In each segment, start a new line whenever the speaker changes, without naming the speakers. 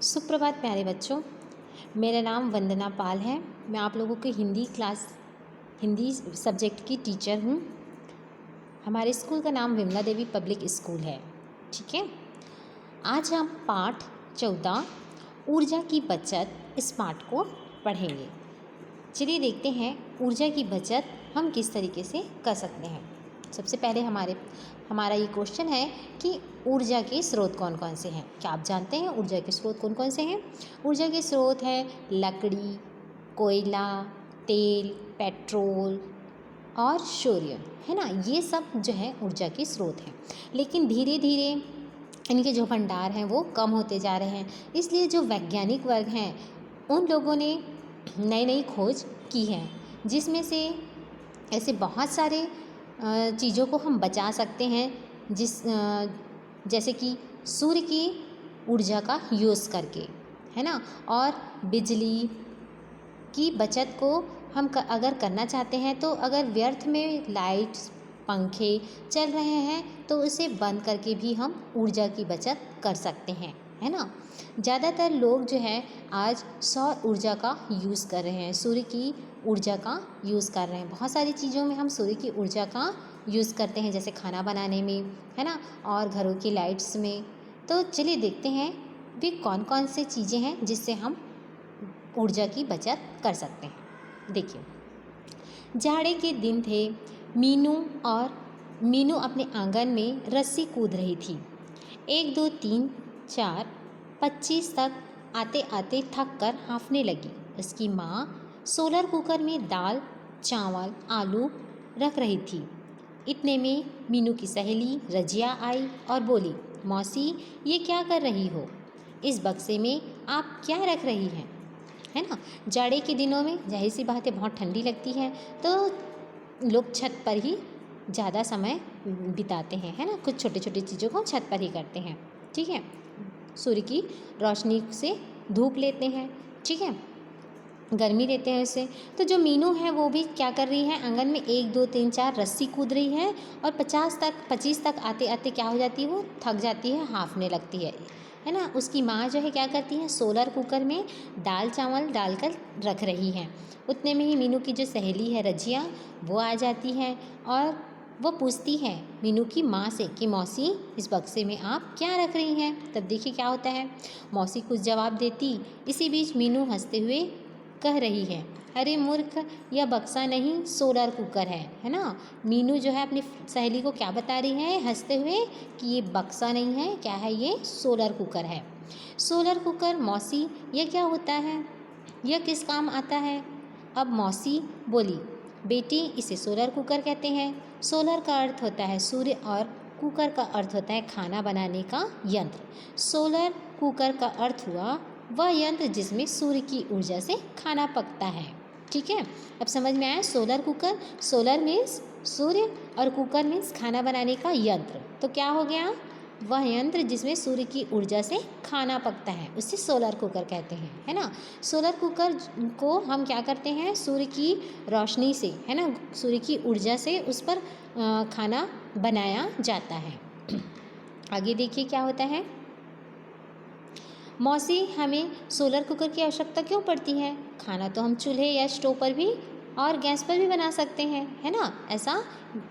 सुप्रभात प्यारे बच्चों। मेरा नाम वंदना पाल है। मैं आप लोगों के हिंदी सब्जेक्ट की टीचर हूँ। हमारे स्कूल का नाम विमला देवी पब्लिक स्कूल है। ठीक है, आज हम पाठ 14 ऊर्जा की बचत इस पाठ को पढ़ेंगे। चलिए देखते हैं ऊर्जा की बचत हम किस तरीके से कर सकते हैं। सबसे पहले हमारा ये क्वेश्चन है कि ऊर्जा के स्रोत कौन कौन से हैं। क्या आप जानते हैं ऊर्जा के स्रोत कौन कौन से हैं? ऊर्जा के स्रोत हैं लकड़ी, कोयला, तेल, पेट्रोल और सूर्य, है ना। ये सब जो है ऊर्जा के स्रोत हैं। लेकिन धीरे धीरे इनके जो भंडार हैं वो कम होते जा रहे हैं। इसलिए जो वैज्ञानिक वर्ग हैं उन लोगों ने नई नई खोज की है, जिसमें से ऐसे बहुत सारे चीज़ों को हम बचा सकते हैं, जैसे कि सूर्य की ऊर्जा का यूज़ करके, है ना। और बिजली की बचत को हम अगर करना चाहते हैं तो अगर व्यर्थ में लाइट्स, पंखे चल रहे हैं तो उसे बंद करके भी हम ऊर्जा की बचत कर सकते हैं, है ना। ज़्यादातर लोग जो है आज सौर ऊर्जा का यूज़ कर रहे हैं, सूर्य की ऊर्जा का यूज़ कर रहे हैं। बहुत सारी चीज़ों में हम सूर्य की ऊर्जा का यूज़ करते हैं, जैसे खाना बनाने में, है ना, और घरों की लाइट्स में। तो चलिए देखते हैं वे कौन कौन से चीज़ें हैं जिससे हम ऊर्जा की बचत कर सकते हैं। देखिए, जाड़े के दिन थे। मीनू अपने आंगन में रस्सी कूद रही थी। 1 2 3 4 25 तक आते आते थक कर हाँफने लगी। उसकी माँ सोलर कुकर में दाल, चावल, आलू रख रही थी। इतने में मीनू की सहेली रजिया आई और बोली, मौसी ये क्या कर रही हो? इस बक्से में आप क्या रख रही हैं? है ना। जाड़े के दिनों में जाहिर सी बात है बहुत ठंडी लगती है, तो लोग छत पर ही ज़्यादा समय बिताते हैं, है ना। कुछ छोटी छोटी चीज़ों को छत पर ही करते हैं। ठीक है, सूर्य की रोशनी से धूप लेते हैं, ठीक है, गर्मी लेते हैं उससे। तो जो मीनू है वो भी क्या कर रही है, आंगन में 1 2 3 4 रस्सी कूद रही है और 25 तक आते आते क्या हो जाती है, वो थक जाती है, हाँफने लगती है ना। उसकी माँ जो है क्या करती है, सोलर कुकर में दाल चावल डालकर रख रही है। उतने में ही मीनू की जो सहेली है रजिया, वो आ जाती है और वो पूछती है मीनू की माँ से कि मौसी इस बक्से में आप क्या रख रही हैं? तब देखिए क्या होता है, मौसी कुछ जवाब देती, इसी बीच मीनू हंसते हुए कह रही है, अरे मूर्ख, यह बक्सा नहीं सोलर कुकर है ना। मीनू जो है अपनी सहेली को क्या बता रही है हंसते हुए कि ये बक्सा नहीं है, क्या है, ये सोलर कुकर है। सोलर कुकर मौसी, यह क्या होता है, यह किस काम आता है? अब मौसी बोली, बेटी इसे सोलर कुकर कहते हैं। सोलर का अर्थ होता है सूर्य और कुकर का अर्थ होता है खाना बनाने का यंत्र। सोलर कुकर का अर्थ हुआ वह यंत्र जिसमें सूर्य की ऊर्जा से खाना पकता है। ठीक है, अब समझ में आया। सोलर कुकर, सोलर मीन्स सूर्य और कुकर मीन्स खाना बनाने का यंत्र। तो क्या हो गया, वह यंत्र जिसमें सूर्य की ऊर्जा से खाना पकता है उसे सोलर कुकर कहते हैं, है ना। सोलर कुकर को हम क्या करते हैं, सूर्य की रोशनी से, है ना, सूर्य की ऊर्जा से उस पर खाना बनाया जाता है। आगे देखिए क्या होता है, मौसी हमें सोलर कुकर की आवश्यकता क्यों पड़ती है? खाना तो हम चूल्हे या स्टोव पर भी और गैस पर भी बना सकते हैं, है ना। ऐसा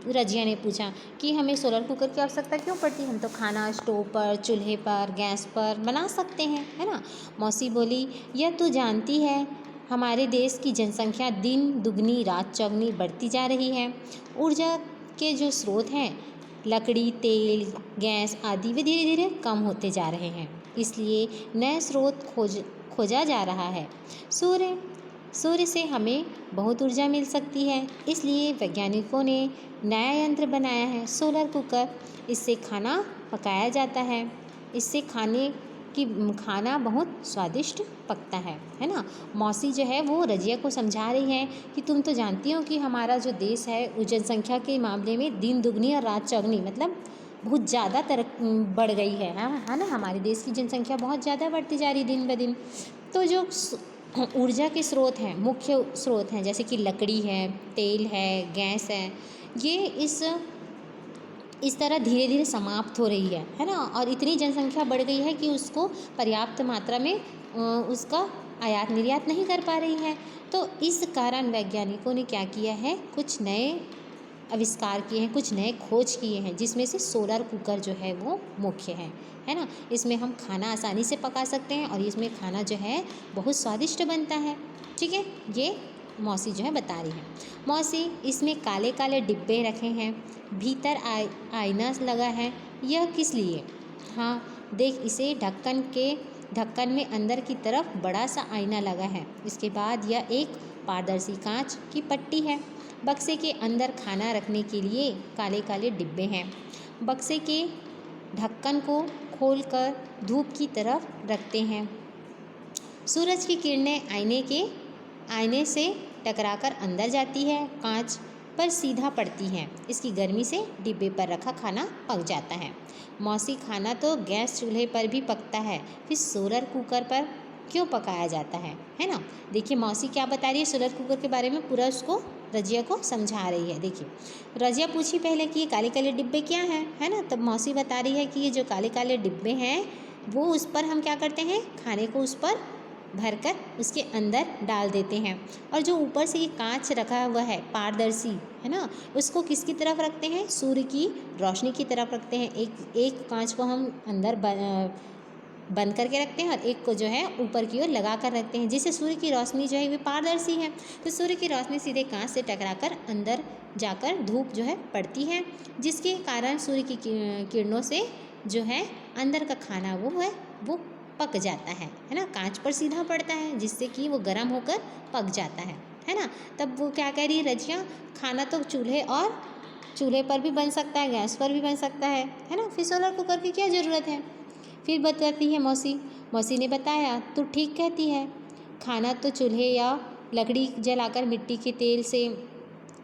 रजिया ने पूछा कि हमें सोलर कुकर की आवश्यकता क्यों पड़ती है, हम तो खाना स्टोव पर, चूल्हे पर, गैस पर बना सकते हैं, है ना। मौसी बोली, यह तू जानती है हमारे देश की जनसंख्या दिन दुगनी रात चौगनी बढ़ती जा रही है। ऊर्जा के जो स्रोत हैं लकड़ी, तेल, गैस आदि वे धीरे धीरे कम होते जा रहे हैं, इसलिए नए स्रोत खोजा जा रहा है। सूर्य से हमें बहुत ऊर्जा मिल सकती है, इसलिए वैज्ञानिकों ने नया यंत्र बनाया है सोलर कुकर। इससे खाना पकाया जाता है, इससे खाना बहुत स्वादिष्ट पकता है ना। मौसी जो है वो रजिया को समझा रही है कि तुम तो जानती हो कि हमारा जो देश है वो जनसंख्या के मामले में दिन दुगनी और रात चौगनी, मतलब बहुत ज़्यादा बढ़ गई है ना। हमारे देश की जनसंख्या बहुत ज़्यादा बढ़ती जा रही दिन ब दिन। तो जो ऊर्जा के स्रोत हैं, मुख्य स्रोत हैं, जैसे कि लकड़ी है, तेल है, गैस है, ये इस इस तरह धीरे धीरे समाप्त हो रही है ना। और इतनी जनसंख्या बढ़ गई है कि उसको पर्याप्त मात्रा में उसका आयात निर्यात नहीं कर पा रही है। तो इस कारण वैज्ञानिकों ने क्या किया है, कुछ नए आविष्कार किए हैं, कुछ नए खोज किए हैं, जिसमें से सोलर कुकर जो है वो मुख्य है ना। इसमें हम खाना आसानी से पका सकते हैं और इसमें खाना जो है बहुत स्वादिष्ट बनता है। ठीक है, ये मौसी जो है बता रही है। मौसी, इसमें काले काले डिब्बे रखे हैं, भीतर आईना लगा है, यह किस लिए? हाँ देख, इसे ढक्कन में अंदर की तरफ बड़ा सा आईना लगा है। इसके बाद यह एक पारदर्शी कांच की पट्टी है। बक्से के अंदर खाना रखने के लिए काले काले डिब्बे हैं। बक्से के ढक्कन को खोलकर धूप की तरफ रखते हैं। सूरज की किरणें आईने से टकराकर अंदर जाती है, कांच पर सीधा पड़ती हैं। इसकी गर्मी से डिब्बे पर रखा खाना पक जाता है। मौसी, खाना तो गैस चूल्हे पर भी पकता है, फिर सोलर कुकर पर क्यों पकाया जाता है ना। देखिए मौसी क्या बता रही है सोलर कुकर के बारे में, पूरा उसको रजिया को समझा रही है। देखिए, रजिया पूछी पहले कि ये काले काले डिब्बे क्या हैं, है ना। तब मौसी बता रही है कि ये जो काले काले डिब्बे हैं वो उस पर हम क्या करते हैं, खाने को उस पर भरकर उसके अंदर डाल देते हैं। और जो ऊपर से ये कांच रखा हुआ है पारदर्शी, है ना, उसको किसकी तरफ रखते हैं, सूर्य की रोशनी की तरफ रखते हैं। एक कांच को हम अंदर बंद करके रखते हैं और एक को जो है ऊपर की ओर लगा कर रखते हैं, जिससे सूर्य की रोशनी जो है वो पारदर्शी है। तो सूर्य की रोशनी सीधे कांच से टकराकर अंदर जाकर धूप जो है पड़ती है, जिसके कारण सूर्य की किरणों से जो है अंदर का खाना वो पक जाता है ना। कांच पर सीधा पड़ता है जिससे कि वो गर्म होकर पक जाता है ना। तब वो क्या कह रही है रजिया, खाना तो चूल्हे पर भी बन सकता है, गैस पर भी बन सकता है ना, फिर सोलर कुकर की क्या ज़रूरत है। फिर बताती है मौसी ने बताया, तू ठीक कहती है, खाना तो चूल्हे या लकड़ी जलाकर मिट्टी के तेल से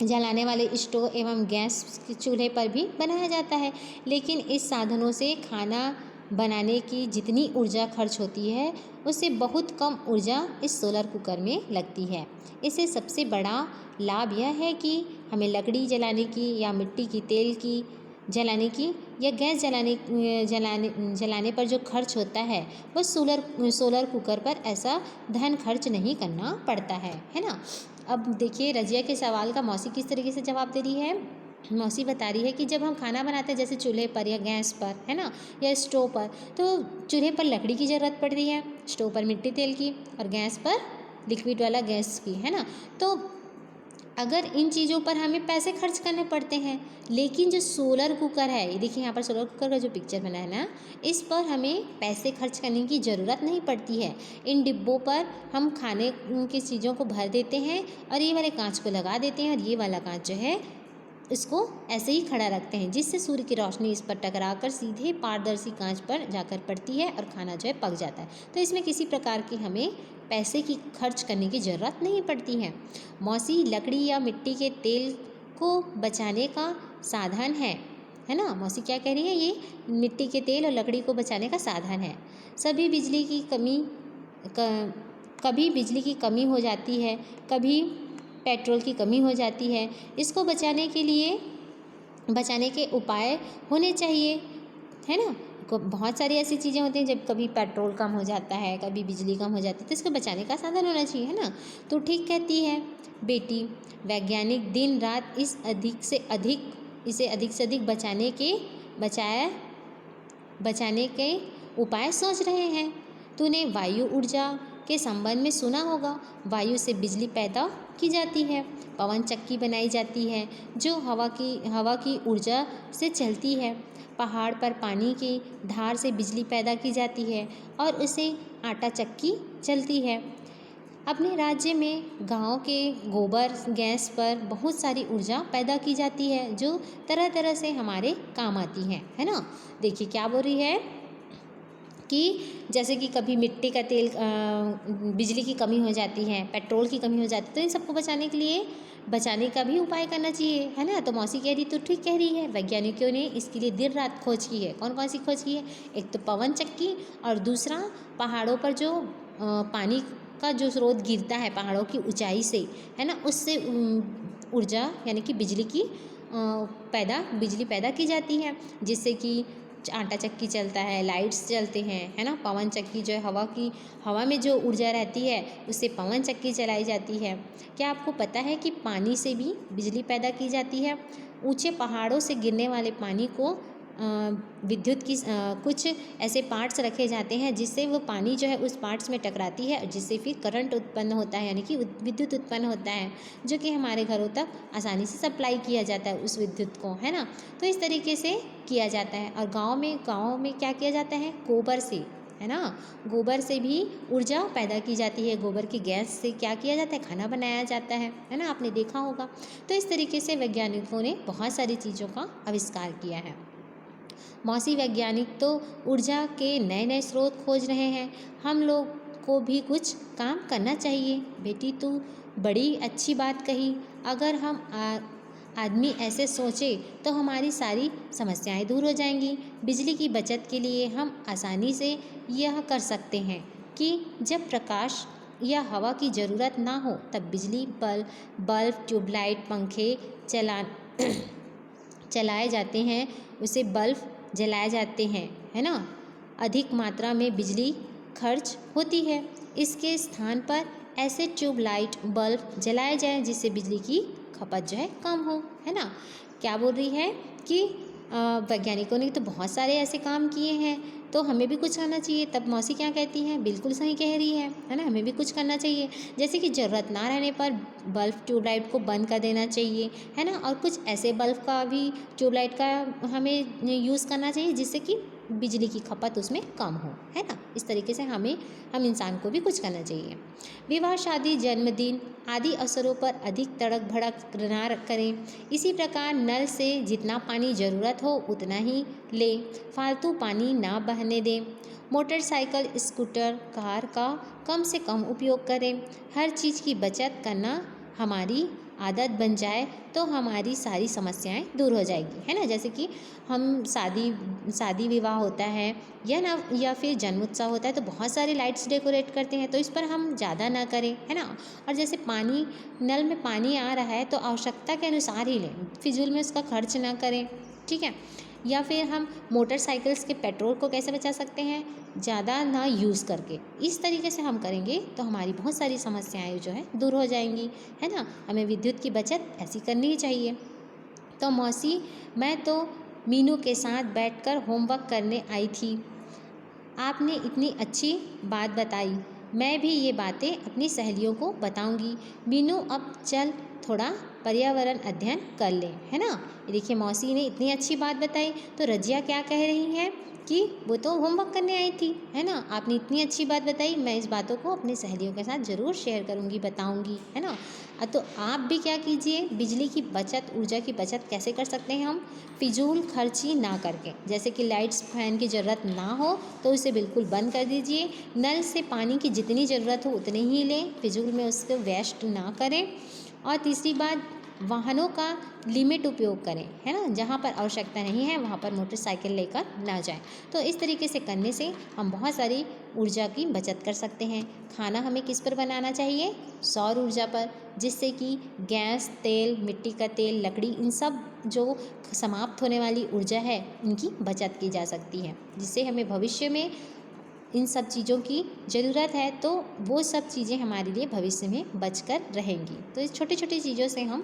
जलाने वाले स्टोव एवं गैस चूल्हे पर भी बनाया जाता है, लेकिन इस साधनों से खाना बनाने की जितनी ऊर्जा खर्च होती है उससे बहुत कम ऊर्जा इस सोलर कुकर में लगती है। इससे सबसे बड़ा लाभ यह है कि हमें लकड़ी जलाने की या मिट्टी की तेल की जलाने की या गैस जलाने पर जो खर्च होता है वो सोलर कुकर पर ऐसा धन खर्च नहीं करना पड़ता है ना। अब देखिए रजिया के सवाल का मौसी किस तरीके से जवाब दे रही है। मौसी बता रही है कि जब हम खाना बनाते हैं जैसे चूल्हे पर या गैस पर, है ना, या स्टोव पर, तो चूल्हे पर लकड़ी की ज़रूरत पड़ती है, स्टोव पर मिट्टी तेल की और गैस पर लिक्विड वाला गैस की, है ना। तो अगर इन चीज़ों पर हमें पैसे खर्च करने पड़ते हैं, लेकिन जो सोलर कुकर है, ये देखिए यहाँ पर सोलर कुकर का जो पिक्चर बना है ना, इस पर हमें पैसे खर्च करने की ज़रूरत नहीं पड़ती है। इन डिब्बों पर हम खाने की चीज़ों को भर देते हैं और ये वाले कांच को लगा देते हैं और ये वाला कांच जो है इसको ऐसे ही खड़ा रखते हैं, जिससे सूर्य की रोशनी इस पर टकराकर सीधे पारदर्शी कांच पर जाकर पड़ती है और खाना जो है पक जाता है। तो इसमें किसी प्रकार की हमें पैसे की खर्च करने की ज़रूरत नहीं पड़ती है। मौसी, लकड़ी या मिट्टी के तेल को बचाने का साधन है ना। मौसी क्या कह रही है, ये मिट्टी के तेल और लकड़ी को बचाने का साधन है। कभी बिजली की कमी हो जाती है, कभी पेट्रोल की कमी हो जाती है। इसको बचाने के उपाय होने चाहिए, है ना। बहुत सारी ऐसी चीज़ें होती हैं, जब कभी पेट्रोल कम हो जाता है, कभी बिजली कम हो जाती है, तो इसको बचाने का साधन होना चाहिए, है ना। तो ठीक कहती है बेटी, वैज्ञानिक दिन रात इसे अधिक से अधिक बचाने के उपाय सोच रहे हैं। तूने वायु ऊर्जा के संबंध में सुना होगा। वायु से बिजली पैदा की जाती है, पवन चक्की बनाई जाती है जो हवा की ऊर्जा से चलती है। पहाड़ पर पानी की धार से बिजली पैदा की जाती है और उसे आटा चक्की चलती है। अपने राज्य में गांव के गोबर गैस पर बहुत सारी ऊर्जा पैदा की जाती है जो तरह तरह से हमारे काम आती है ना। देखिए क्या बोल रही है कि जैसे कि कभी मिट्टी का तेल बिजली की कमी हो जाती है, पेट्रोल की कमी हो जाती है, तो इन सबको बचाने का भी उपाय करना चाहिए, है ना। तो मौसी कह रही तो ठीक कह रही है, वैज्ञानिकों ने इसके लिए दिन रात खोज की है। कौन कौन सी खोज की है, एक तो पवन चक्की और दूसरा पहाड़ों पर जो पानी का जो स्रोत गिरता है पहाड़ों की ऊंचाई से, है ना, उससे ऊर्जा यानी कि बिजली की बिजली पैदा की जाती है, जिससे कि आटा चक्की चलता है, लाइट्स चलते हैं, है ना। पवन चक्की जो है हवा में जो ऊर्जा रहती है उससे पवन चक्की चलाई जाती है। क्या आपको पता है कि पानी से भी बिजली पैदा की जाती है? ऊंचे पहाड़ों से गिरने वाले पानी को विद्युत की कुछ ऐसे पार्ट्स रखे जाते हैं जिससे वो पानी जो है उस पार्ट्स में टकराती है, जिससे फिर करंट उत्पन्न होता है, यानी कि विद्युत उत्पन्न होता है, जो कि हमारे घरों तक आसानी से सप्लाई किया जाता है उस विद्युत को, है ना। तो इस तरीके से किया जाता है। और गाँव में क्या किया जाता है? गोबर से, है ना, गोबर से भी ऊर्जा पैदा की जाती है। गोबर की गैस से क्या किया जाता है? खाना बनाया जाता है ना, आपने देखा होगा। तो इस तरीके से वैज्ञानिकों ने बहुत सारी चीज़ों का आविष्कार किया है। मौसी वैज्ञानिक तो ऊर्जा के नए नए स्रोत खोज रहे हैं। हम लोग को भी कुछ काम करना चाहिए। बेटी तू बड़ी अच्छी बात कही। अगर हम आदमी ऐसे सोचे तो हमारी सारी समस्याएं दूर हो जाएंगी। बिजली की बचत के लिए हम आसानी से यह कर सकते हैं कि जब प्रकाश या हवा की ज़रूरत ना हो तब बिजली बल्ब, ट्यूबलाइट, पंखे चलाए जाते हैं, उसे बल्ब जलाए जाते हैं, है ना। अधिक मात्रा में बिजली खर्च होती है। इसके स्थान पर ऐसे ट्यूबलाइट, बल्ब जलाए जाएं जिससे बिजली की खपत जो है कम हो, है ना। क्या बोल रही है कि वैज्ञानिकों ने तो बहुत सारे ऐसे काम किए हैं, तो हमें भी कुछ करना चाहिए। तब मौसी क्या कहती हैं? बिल्कुल सही कह रही है ना, हमें भी कुछ करना चाहिए। जैसे कि ज़रूरत ना रहने पर बल्ब, ट्यूबलाइट को बंद कर देना चाहिए, है ना। और कुछ ऐसे बल्ब का भी, ट्यूबलाइट का हमें यूज़ करना चाहिए जिससे कि बिजली की खपत उसमें कम हो, है ना। इस तरीके से हम इंसान को भी कुछ करना चाहिए। विवाह, शादी, जन्मदिन आदि अवसरों पर अधिक तड़क भड़क ना करें। इसी प्रकार नल से जितना पानी ज़रूरत हो उतना ही लें। फालतू पानी ना बहने दें। मोटरसाइकिल, स्कूटर, कार का कम से कम उपयोग करें। हर चीज़ की बचत करना हमारी आदत बन जाए तो हमारी सारी समस्याएं दूर हो जाएगी, है ना। जैसे कि हम शादी विवाह होता है या फिर जन्मोत्सव होता है तो बहुत सारे लाइट्स डेकोरेट करते हैं, तो इस पर हम ज़्यादा ना करें, है ना। और जैसे नल में पानी आ रहा है तो आवश्यकता के अनुसार ही लें, फिजूल में उसका खर्च ना करें, ठीक है। या फिर हम मोटरसाइकिल्स के पेट्रोल को कैसे बचा सकते हैं? ज़्यादा ना यूज़ करके। इस तरीके से हम करेंगे तो हमारी बहुत सारी समस्याएं जो है दूर हो जाएंगी, है ना। हमें विद्युत की बचत ऐसी करनी ही चाहिए। तो मौसी, मैं तो मीनू के साथ बैठकर होमवर्क करने आई थी। आपने इतनी अच्छी बात बताई। मैं भी ये बातें अपनी सहेलियों को बताऊंगी। मीनू, अब चल थोड़ा पर्यावरण अध्ययन कर ले, है ना। देखिए मौसी ने इतनी अच्छी बात बताई तो रजिया क्या कह रही है कि वो तो होमवर्क करने आई थी, है ना। आपने इतनी अच्छी बात बताई, मैं इस बातों को अपनी सहेलियों के साथ ज़रूर शेयर करूँगी, बताऊँगी, है ना। तो आप भी क्या कीजिए, बिजली की बचत, ऊर्जा की बचत कैसे कर सकते हैं हम? फिजूल खर्ची ना करके, जैसे कि लाइट्स, फैन की ज़रूरत ना हो तो उसे बिल्कुल बंद कर दीजिए। नल से पानी की जितनी ज़रूरत हो उतनी ही लें, फिजूल में उसको वेस्ट ना करें। और तीसरी बात, वाहनों का लिमिट उपयोग करें, है ना। जहाँ पर आवश्यकता नहीं है वहाँ पर मोटरसाइकिल लेकर ना जाएं। तो इस तरीके से करने से हम बहुत सारी ऊर्जा की बचत कर सकते हैं। खाना हमें किस पर बनाना चाहिए? सौर ऊर्जा पर, जिससे कि गैस, तेल, मिट्टी का तेल, लकड़ी, इन सब जो समाप्त होने वाली ऊर्जा है इनकी बचत की जा सकती है, जिससे हमें भविष्य में इन सब चीज़ों की ज़रूरत है तो वो सब चीज़ें हमारे लिए भविष्य में बचकर रहेंगी। तो इस छोटी छोटी चीज़ों से हम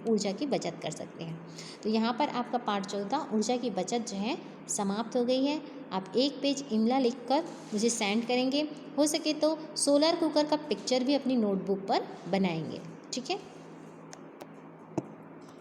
ऊर्जा की बचत कर सकते हैं। तो यहाँ पर आपका पाठ 14 ऊर्जा की बचत जो है समाप्त हो गई है। आप एक पेज इमला लिखकर मुझे सेंड करेंगे। हो सके तो सोलर कुकर का पिक्चर भी अपनी नोटबुक पर बनाएंगे, ठीक है।